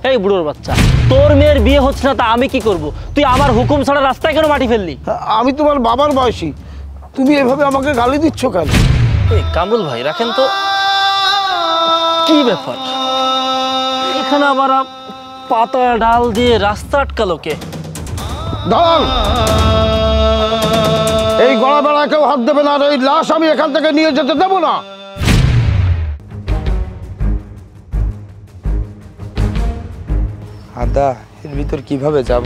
এই বুড়োর বাচ্চা, তোর মেয়ের বিয়ে হচ্ছে না তা আমি কি করব? তুই আমার হুকুম ছাড়া রাস্তায় কেন মাটি ফেললি? আমি তোমার বাবার বয়সী, তুমি এভাবে আমাকে গালি দিচ্ছ কেন? এই কামরুল ভাই রাখেন তো, কি ব্যাপার? এখানে আবার পাতা ডাল দিয়ে রাস্তা আটকালো কে? দাঁড়ান, এই গলা বেড়া কেউ হাত দেবে না, আর এই লাশ আমি এখান থেকে নিয়ে যেতে দেবো না। আদা, এর ভিতর কিভাবে যাব?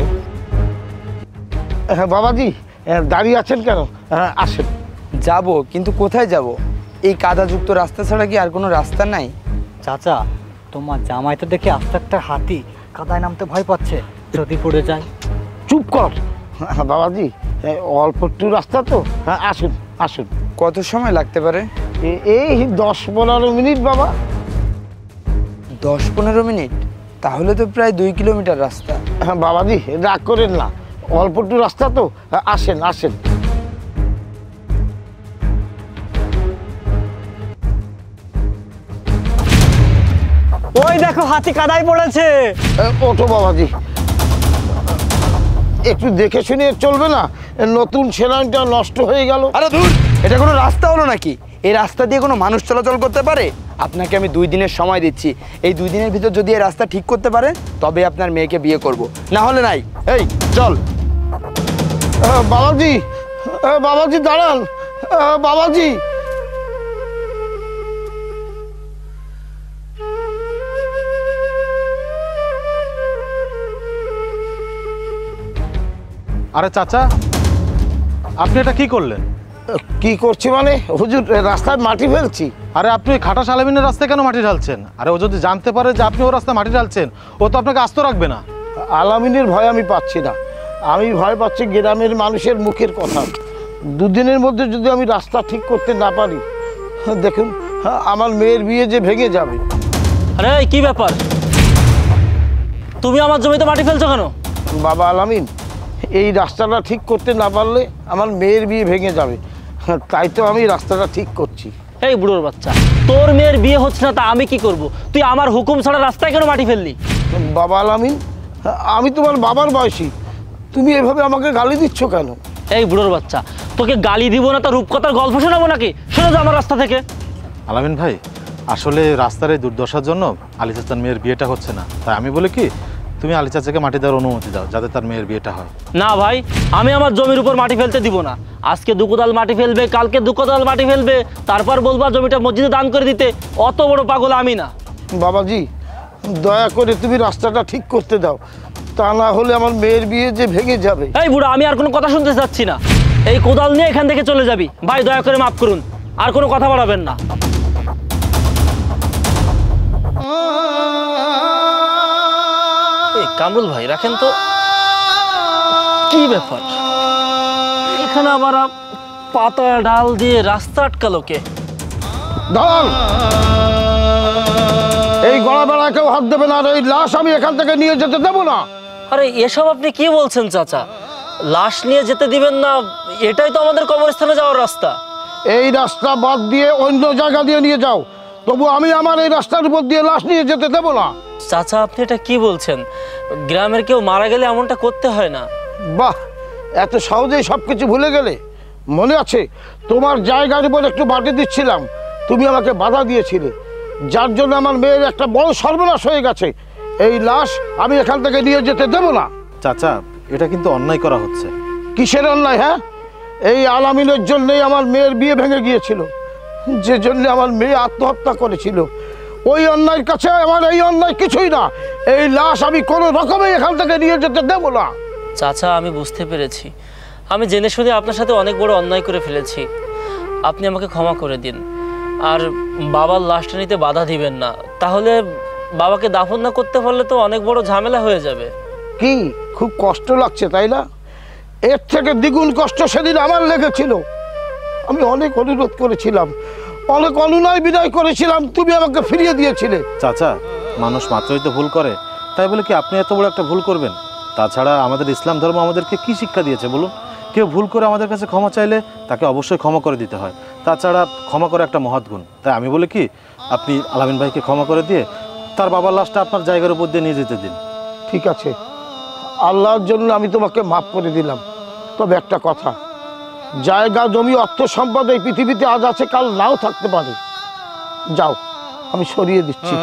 হ্যাঁ বাবাজি, দাঁড়িয়ে আছেন কেন? হ্যাঁ আসেন। যাব, কিন্তু কোথায় যাব? এই কাদাযুক্ত রাস্তা ছাড়া কি আর কোনো রাস্তা নাই? চাচা, তোমার জামাই তো দেখে আস্তে একটা হাতি, কাদায় নামতে ভয় পাচ্ছে, যদি পড়ে যায়। চুপ কর। হ্যাঁ বাবাজি, অল্প একটু রাস্তা তো। হ্যাঁ আসুন আসুন। কত সময় লাগতে পারে? এই 10-15 মিনিট বাবা। 10-15 মিনিট? তাহলে তো প্রায় 2 কিলোমিটার রাস্তা। হ্যাঁ বাবাজি, রাগ করেন না, অল্প একটু রাস্তা তো। আসেন আসেন। ওই দেখো, হাতি কাদায় পড়েছে। ওঠো বাবাজি, একটু দেখে শুনে চলবে না? নতুন সেলাইনটা নষ্ট হয়ে গেল। আরে ধুর, এটা কোনো রাস্তা হলো নাকি? এই রাস্তা দিয়ে কোনো মানুষ চলাচল করতে পারে? আপনাকে আমি 2 দিনের সময় দিচ্ছি। এই 2 দিনের ভিতর যদি এই রাস্তা ঠিক করতে পারেন, তবে আপনার মেয়েকে বিয়ে করব, না হলে নাই। এই চল। বাবাজি, বাবাজি দাঁড়ান। বাবাজি, আরে চাচা, আপনি এটা কি করলেন? কি করছি মানে হুজুর, রাস্তায় মাটি ফেলছি। আরে আপনি খাটাস আলামিনের রাস্তায় কেন মাটি ঢালছেন? আরে ও যদি জানতে পারে যে আপনি ও রাস্তায় মাটি ঢালছেন, ও তো আপনাকে আস্ত রাখবে না। আলামিনের ভয় আমি পাচ্ছি না, আমি ভয় পাচ্ছি গ্রামের মানুষের মুখের কথা। 2 দিনের মধ্যে যদি আমি রাস্তা ঠিক করতে না পারি, দেখুন আমার মেয়ের বিয়ে যে ভেঙে যাবে। আরে কি ব্যাপার, তুমি আমার জমিতে মাটি ফেলছো কেন? বাবা আলামিন, এই রাস্তাটা ঠিক করতে না পারলে আমার মেয়ের বিয়ে ভেঙে যাবে, তাই তো আমি রাস্তাটা ঠিক করছি। এই বুড়োর বাচ্চা, তোর মেয়ের বিয়ে হচ্ছে না তা আমি কি করব? তুই আমার হুকুম ছাড়া রাস্তায় কেন মাটি ফেললি? বাবা আলামিন, আমি তোমার বাবার বয়সী, তুমি এভাবে আমাকে গালি দিচ্ছ কেন? এই বুড়োর বাচ্চা, তোকে গালি দিব না তা রূপকথার গল্প শোনাবো নাকি? শোনা যা আমার রাস্তা থেকে। আলামিন ভাই, আসলে রাস্তার এই দুর্দশার জন্য আলী চাচার মেয়ের বিয়েটা হচ্ছে না, তাই আমি বলি কি, তুমি আলী চাচাকে মাটি দেওয়ার অনুমতি দাও, যাতে তার মেয়ের বিয়েটা হয়। না ভাই, আমি আমার জমির উপর মাটি ফেলতে দিব না। আজকে 2 কোদাল মাটি ফেলবে, কালকে 2 কোদাল মাটি ফেলবে, তারপর বলবা জমিটা মসজিদে দান করে দিতে। অত বড় পাগল আমি না। বাবাজি, দয়া করে তুমি রাস্তাটা ঠিক করতে দাও, তা না হলে আমার মেয়ের বিয়ে যে ভেঙে যাবে। এই বুড়া, আমি আর কোনো কথা শুনতে চাচ্ছি না। এই কোদাল নিয়ে এখান থেকে চলে যাবি। ভাই দয়া করে মাফ করুন, আর কোনো কথা বাড়াবেন না। এই কামরুল ভাই রাখেন তো, কি ব্যাপার? এখানে আবার পাতা ডাল দিয়ে রাস্তা আটকালো কে? দাঁড়ান, এই গলা বেড়া কেউ হাত দেবে না, আর এই লাশ আমি এখান থেকে নিয়ে যেতে দেবো না। আরে এসব আপনি কি বলছেন চাচা? লাশ নিয়ে যেতে দিবেন না? এটাই তো আমাদের কবরস্থানে যাওয়ার রাস্তা। এই রাস্তা বাদ দিয়ে অন্য জায়গা দিয়ে নিয়ে যাও, তবু আমি আমার এই রাস্তার উপর দিয়ে লাশ নিয়ে যেতে দেবো না। চাচা আপনি এটা কি বলছেন? গ্রামের কেউ মারা গেলে এমনটা করতে হয় না। বাহ, এত সহজেই সব কিছু ভুলে গেলে? মনে আছে তোমার জায়গার উপর একটু মাটি দিচ্ছিলাম, তুমি আমাকে বাধা দিয়েছিলে, যার জন্য আমার মেয়ের একটা বড় সর্বনাশ হয়ে গেছে। এই লাশ আমি এখান থেকে নিয়ে যেতে দেবো না। চাচা, এটা কিন্তু অন্যায় করা হচ্ছে। কিসের অন্যায়? হ্যাঁ, এই আলামিনের জন্যই আমার মেয়ের বিয়ে ভেঙে গিয়েছিল, যে জন্য আমার মেয়ে আত্মহত্যা করেছিল। ওই অন্যায়ের কাছে আমার এই অন্যায় কিছুই না। এই লাশ আমি কোনো রকমে এখান থেকে নিয়ে যেতে দেবো না। চাচা আমি বুঝতে পেরেছি, আমি জেনে শুনে আপনার সাথে অনেক বড় অন্যায় করে ফেলেছি। আপনি আমাকে ক্ষমা করে দিন, আর বাবার লাশটা নিতে বাধা দিবেন না। তাহলে বাবাকে দাফন না করতে পারলে তো অনেক বড় ঝামেলা হয়ে যাবে। কি খুব কষ্ট লাগছে তাই না? এর থেকে দ্বিগুণ কষ্ট সেদিন আমার লেগেছিল। আমি অনেক অনুরোধ করেছিলাম, অনেক অনুনয় বিনয় করেছিলাম, তুমি আমাকে ফিরিয়ে দিয়েছিলে। চাচা, মানুষ মাত্রই তো ভুল করে, তাই বলে কি আপনি এত বড় একটা ভুল করবেন? তাছাড়া আমাদের ইসলাম ধর্ম আমাদেরকে কি শিক্ষা দিয়েছে বলুন? কেউ ভুল করে আমাদের কাছে ক্ষমা চাইলে তাকে অবশ্যই ক্ষমা করে দিতে হয়। তাছাড়া ক্ষমা করা একটা মহৎ গুণ। তাই আমি বলি কি, আপনি আলামিন ভাইকে ক্ষমা করে দিয়ে তার বাবার লাশটা আপনার জায়গার উপর দিয়ে নিয়ে যেতে দিন। ঠিক আছে, আল্লাহর জন্য আমি তোমাকে মাফ করে দিলাম। তবে একটা কথা, জায়গা জমি অর্থ সম্পদ এই পৃথিবীতে আজ আছে কাল নাও থাকতে পারে। যাও, আমি সরিয়ে দিচ্ছি।